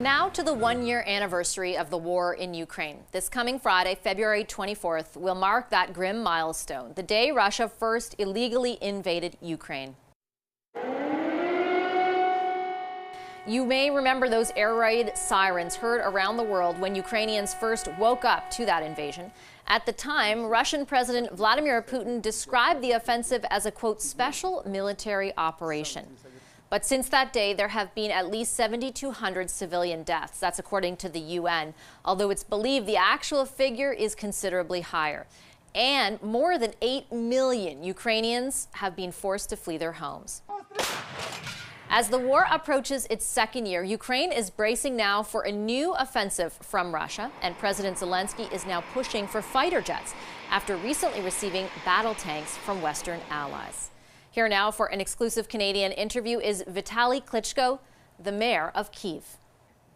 Now to the one-year anniversary of the war in Ukraine. This coming Friday, February 24th, will mark that grim milestone, the day Russia first illegally invaded Ukraine. You may remember those air raid sirens heard around the world when Ukrainians first woke up to that invasion. At the time, Russian President Vladimir Putin described the offensive as a, quote, special military operation. But since that day, there have been at least 7,200 civilian deaths. That's according to the UN, although it's believed the actual figure is considerably higher. And more than 8 million Ukrainians have been forced to flee their homes. As the war approaches its second year, Ukraine is bracing now for a new offensive from Russia, and President Zelensky is now pushing for fighter jets after recently receiving battle tanks from Western allies. Here now for an exclusive Canadian interview is Vitali Klitschko, the mayor of Kyiv.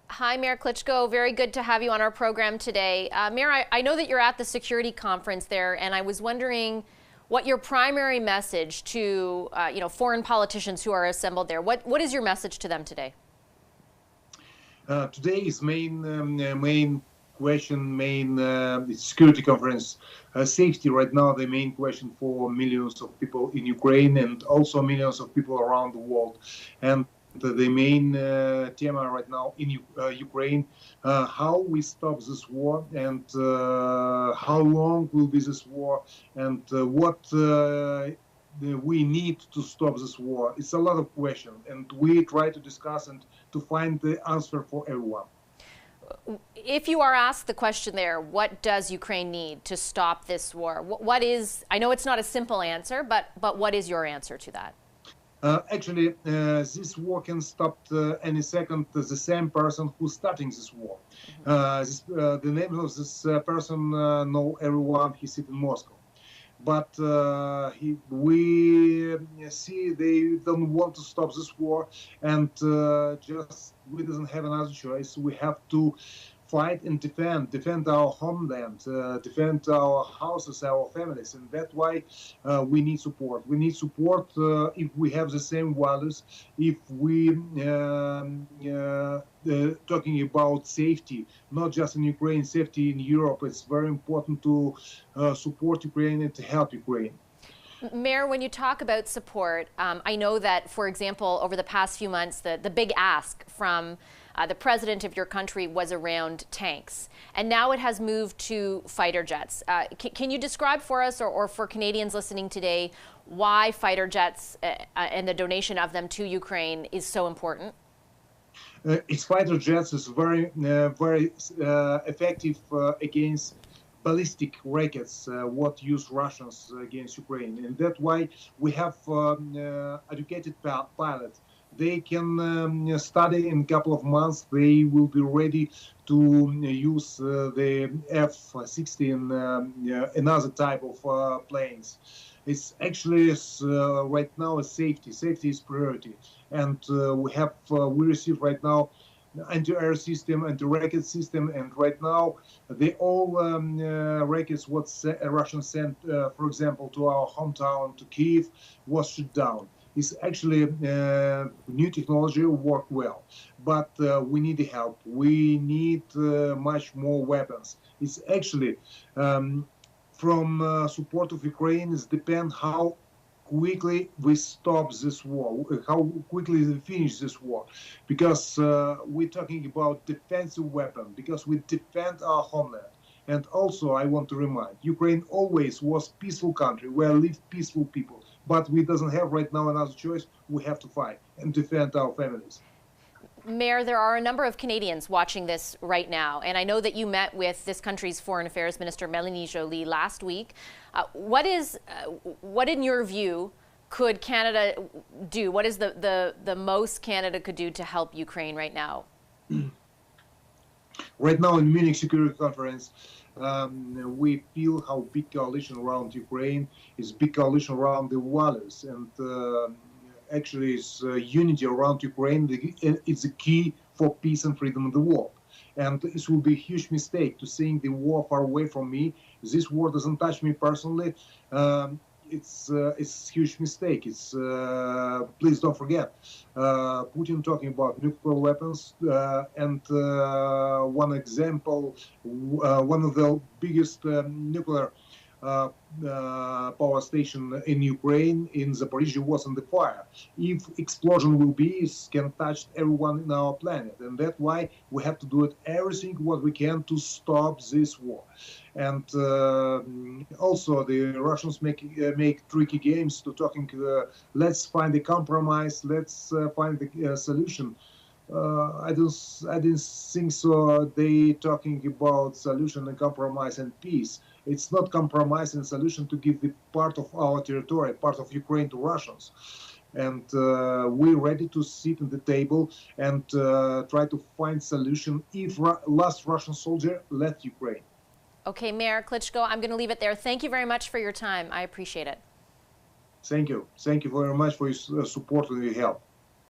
Hi, Mayor Klitschko. Very good to have you on our program today. Mayor, I know that you're at the security conference there, and I was wondering what your primary message to foreign politicians who are assembled there. What is your message to them today? Today's main security conference, safety right now, the main question for millions of people in Ukraine and also millions of people around the world. And the main theme right now in Ukraine, how we stop this war and how long will be this war and what we need to stop this war. It's a lot of questions, and we try to discuss and to find the answer for everyone. If you are asked the question there, what does Ukraine need to stop this war? What is, I know it's not a simple answer, but what is your answer to that? Actually, this war can stop any second. The same person who's starting this war. The name of this person know everyone. He sits in Moscow. But we see they don't want to stop this war, and just we doesn't have another choice. We have to fight and defend our homeland, defend our houses, our families, and that's why we need support. We need support if we have the same values, if we talking about safety, not just in Ukraine, safety in Europe. It's very important to support Ukraine and to help Ukraine. Mayor, when you talk about support, I know that, for example, over the past few months, the big ask from the president of your country was around tanks, and now it has moved to fighter jets. Can you describe for us, or for Canadians listening today, why fighter jets and the donation of them to Ukraine is so important? Its fighter jets is very effective against ballistic rockets, what use Russians against Ukraine, and that's why we have educated pilots. They can study in a couple of months. They will be ready to use the F-16 and another type of planes. It's actually right now a safety. Safety is priority, and we receive right now anti-air system, anti-rocket system, and right now the all rockets what Russians sent, for example, to our hometown, to Kyiv, was shut down. It's actually new technology work well, but we need the help. We need much more weapons. It's actually from support of Ukraine. It depends how quickly we stop this war, how quickly we finish this war, because we're talking about defensive weapon, because we defend our homeland. And also, I want to remind, Ukraine always was peaceful country where live peaceful people, but we doesn't have right now another choice. We have to fight and defend our families. Mayor, there are a number of Canadians watching this right now, and I know that you met with this country's Foreign Affairs Minister, Melanie Joly, last week. What in your view, could Canada do? What is the most Canada could do to help Ukraine right now? Right now in Munich Security Conference, we feel how big coalition around Ukraine is big coalition around the values, and actually it's unity around Ukraine. It's a key for peace and freedom in the world. And it will be a huge mistake to think the war far away from me. This war doesn't touch me personally. it's a huge mistake. It's please don't forget, Putin talking about nuclear weapons, and one example, one of the biggest nuclear power station in Ukraine, in Zaporizhzhia, was on the fire. If explosion will be, it can touch everyone in our planet, and that's why we have to do it everything what we can to stop this war. And also the Russians make tricky games to talking. Let's find a compromise. Let's find the solution. I didn't think so. They talking about solution and compromise and peace. It's not compromise and solution to give the part of our territory, part of Ukraine, to Russians. And we're ready to sit at the table and try to find solution if last Russian soldier left Ukraine. Okay, Mayor Klitschko, I'm going to leave it there. Thank you very much for your time. I appreciate it. Thank you. Thank you very much for your support and your help.